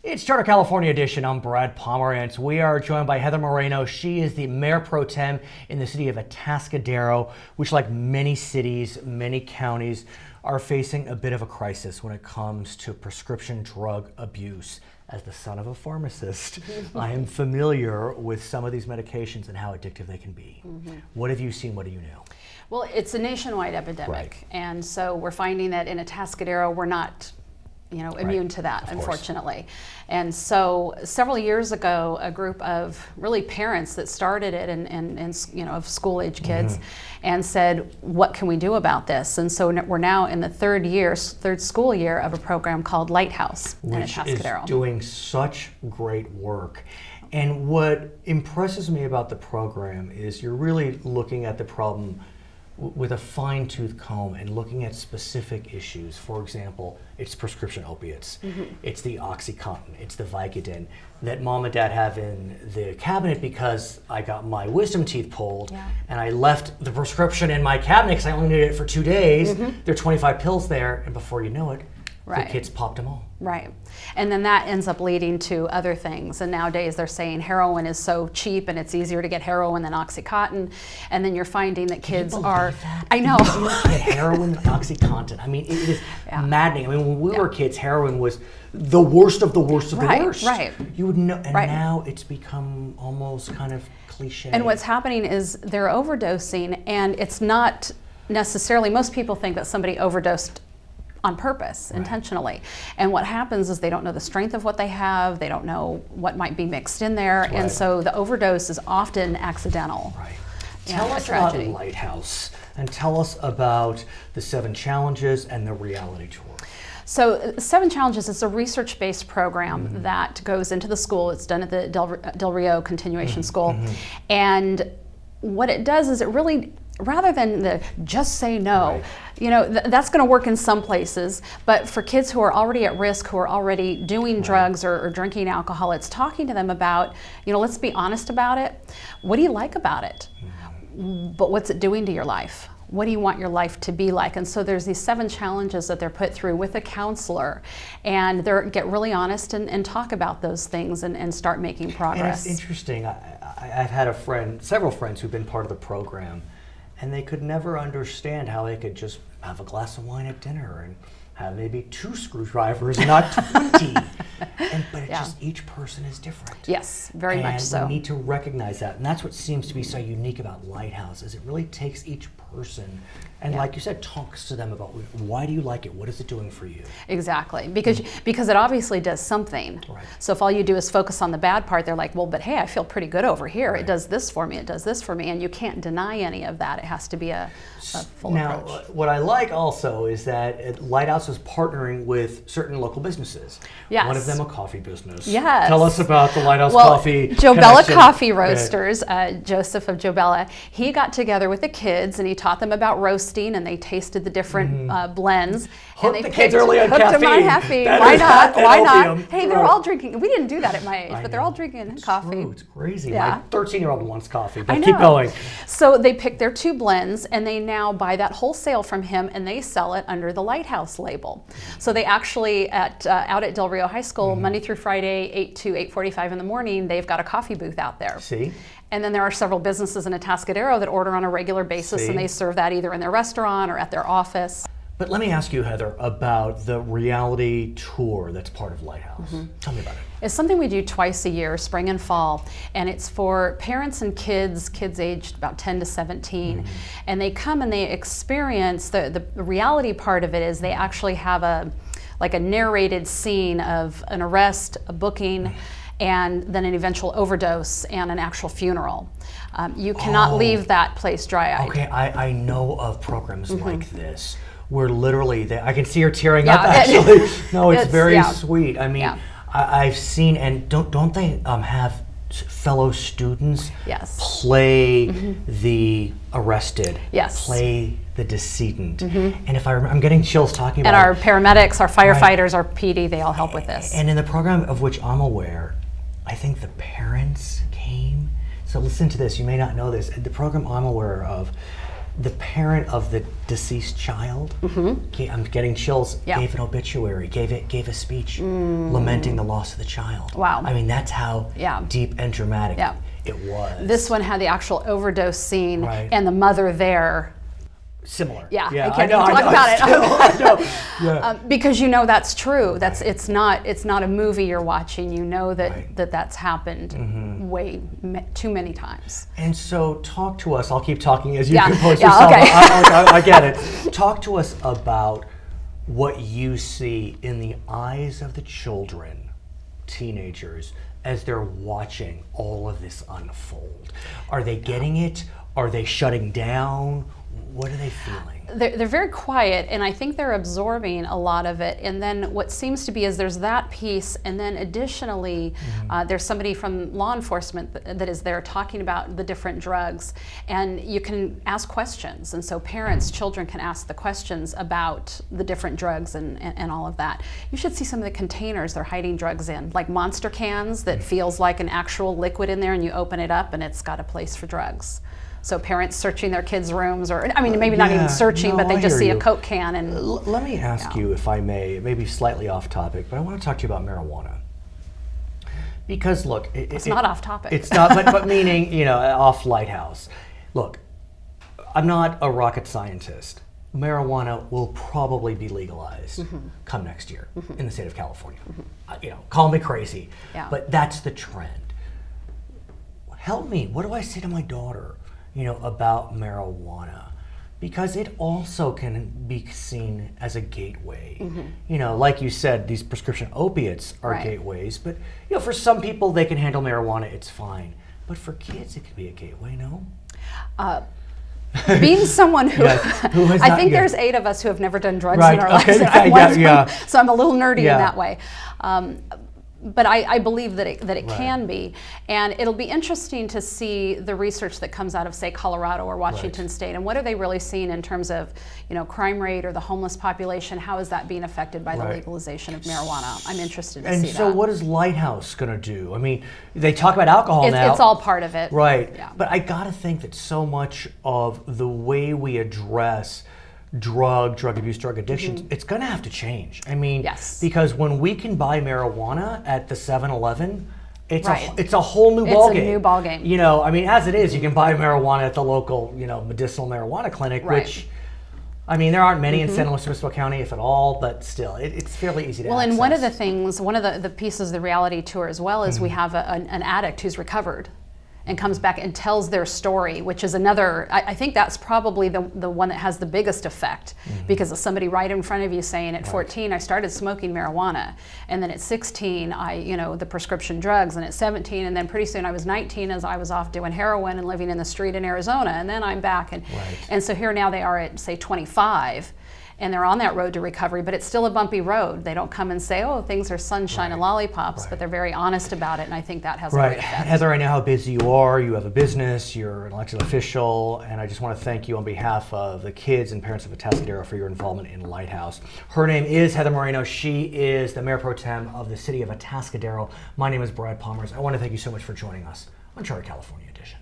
It's Charter California Edition. I'm Brad Pomerance. We are joined by Heather Moreno. She is the Mayor Pro Tem in the city of Atascadero, which, like many cities, many counties, are facing a bit of a crisis when it comes to prescription drug abuse. As the son of a pharmacist, I am familiar with some of these medications and how addictive they can be. What have you seen? What do you know? Well, it's a nationwide epidemic, and so we're finding that in Atascadero we're not immune to that, unfortunately. And so several years ago, a group of really parents that started it and of school age kids and said, what can we do about this? And so we're now in the third school year of a program called Lighthouse in Atascadero. Which is doing such great work. And what impresses me about the program is you're really looking at the problem with a fine-tooth comb and looking at specific issues. For example, it's prescription opiates, it's the Oxycontin, it's the Vicodin that mom and dad have in the cabinet because I got my wisdom teeth pulled and I left the prescription in my cabinet because I only needed it for 2 days. There are 25 pills there, and before you know it, the kids popped them all. Right. And then that ends up leading to other things. And nowadays they're saying heroin is so cheap and it's easier to get heroin than Oxycontin. And then you're finding that kids are... That? I know. Get heroin and Oxycontin. I mean, it is maddening. I mean, when we were kids, heroin was the worst of the worst of the worst. Right. You would know. And now it's become almost kind of cliche. And what's happening is they're overdosing, and it's not necessarily... Most people think that somebody overdosed on purpose, intentionally. And what happens is they don't know the strength of what they have, they don't know what might be mixed in there, and so the overdose is often accidental. Tell us about the Lighthouse, and tell us about the 7 challenges and the reality tour. So 7 Challenges is a research-based program that goes into the school. It's done at the Del Rio Continuation School. And what it does is it really, rather than the just say no, that's going to work in some places, but for kids who are already at risk, who are already doing drugs or drinking alcohol, it's talking to them about, let's be honest about it. What do you like about it? But what's it doing to your life? What do you want your life to be like? And so there's these 7 challenges that they're put through with a counselor, and they get really honest and talk about those things and start making progress. And it's interesting. I've had several friends who've been part of the program, and they could never understand how they could just have a glass of wine at dinner and have maybe 2 screwdrivers and not 20. But just each person is different. Yes, very much so. And we need to recognize that. And that's what seems to be so unique about Lighthouse, is it really takes each person and, like you said, talks to them about why do you like it? What is it doing for you? Exactly, because it obviously does something. So if all you do is focus on the bad part, they're like, well, but hey, I feel pretty good over here. It does this for me, it does this for me, and you can't deny any of that. It has to be a full approach. Now, what I like also is that Lighthouse is partnering with certain local businesses. Yes. One of them a coffee business. Yes. Tell us about the Lighthouse Coffee Jobella connection. Coffee Roasters, Joseph of Jobella, he got together with the kids and he taught them about roasting, and they tasted the different blends. Hooked and they the kids early on caffeine. Them on caffeine. Why not? Why not? Hey, they're all drinking. We didn't do that at my age, but they're all drinking coffee. True. It's crazy. Yeah. My 13-year-old wants coffee, but keep going. So they picked their 2 blends, and they now buy that wholesale from him, and they sell it under the Lighthouse label. So they actually, out at Del Rio High School, Monday through Friday, 8 to 8:45 in the morning, they've got a coffee booth out there. See? And then there are several businesses in Atascadero that order on a regular basis, and they serve that either in their restaurant or at their office. But let me ask you, Heather, about the reality tour that's part of Lighthouse. Tell me about it. It's something we do twice a year, spring and fall, and it's for parents and kids aged about 10 to 17. And they come and they experience, the reality part of it is they actually have a narrated scene of an arrest, a booking, and then an eventual overdose and an actual funeral. You cannot leave that place dry-eyed. Okay, I know of programs like this where literally, I can see her tearing up actually. No, it's very sweet. I mean, I've seen, and don't they have fellow students play the arrested, play the decedent? And if I'm getting chills talking about it. And our paramedics, our firefighters, our PD, they all help with this. And in the program of which I'm aware, I think the parents came. So listen to this, you may not know this. The program I'm aware of, the parent of the deceased child, I'm getting chills, gave an obituary, gave a speech lamenting the loss of the child. Wow. I mean, that's how deep and dramatic it was. This one had the actual overdose scene Right. and the mother there. Similar. Yeah, yeah, I can't know, even talk about it. I know. Yeah. Because you know that's true. That's it's not a movie you're watching. You know that that's happened too many times. And so, talk to us. I'll keep talking as you Yeah. compose Yeah, yourself. okay. I get it. Talk to us about what you see in the eyes of the children, teenagers, as they're watching all of this unfold. Are they getting it? Are they shutting down? What are they feeling? They're very quiet, and I think they're absorbing a lot of it. And then what seems to be is there's that piece, and then additionally, there's somebody from law enforcement that is there talking about the different drugs, and you can ask questions. And so parents, children can ask the questions about the different drugs and all of that. You should see some of the containers they're hiding drugs in, like monster cans that feels like an actual liquid in there, and you open it up and it's got a place for drugs. So parents searching their kids' rooms, or I mean, maybe not even searching, but they just see a Coke can. And let me ask you, if I may, it may be slightly off topic, but I want to talk to you about marijuana. Because look, it's not off topic. It's not, but meaning, off lighthouse. Look, I'm not a rocket scientist. Marijuana will probably be legalized come next year in the state of California. Call me crazy, but that's the trend. Help me. What do I say to my daughter? About marijuana, because it also can be seen as a gateway. Like you said, these prescription opiates are gateways, but for some people they can handle marijuana, it's fine. But for kids, it could be a gateway, no? Being someone who, I think there's 8 of us who have never done drugs in our lives. So I'm a little nerdy in that way. But I believe that it can be, and it'll be interesting to see the research that comes out of, say, Colorado or Washington State, and what are they really seeing in terms of, crime rate or the homeless population? How is that being affected by the legalization of marijuana? I'm interested to see that. And so, what is Lighthouse going to do? I mean, they talk about alcohol now. It's all part of it, right? Yeah. But I got to think that so much of the way we address drug abuse, drug addiction, it's going to have to change. I mean, because when we can buy marijuana at the 7-Eleven, it's a whole new ballgame. It's a new ballgame. I mean, as it is, you can buy marijuana at the local, medicinal marijuana clinic, which, I mean, there aren't many in San Luis Obispo County, if at all, but still, it's fairly easy to access. And one of the pieces of the reality tour as well is we have an addict who's recovered and comes back and tells their story, which is another, I think that's probably the one that has the biggest effect, because of somebody right in front of you saying, at 14, I started smoking marijuana, and then at 16, the prescription drugs, and at 17, and then pretty soon I was 19 as I was off doing heroin and living in the street in Arizona, and then I'm back, and so here now they are at, say, 25, and they're on that road to recovery, but it's still a bumpy road. They don't come and say, oh, things are sunshine and lollipops, but they're very honest about it, and I think that has a great effect. Heather, I know how busy you are. You have a business, you're an elected official, and I just want to thank you on behalf of the kids and parents of Atascadero for your involvement in Lighthouse. Her name is Heather Moreno. She is the Mayor Pro Tem of the city of Atascadero. My name is Brad Pomerance. I want to thank you so much for joining us on Charter California Edition.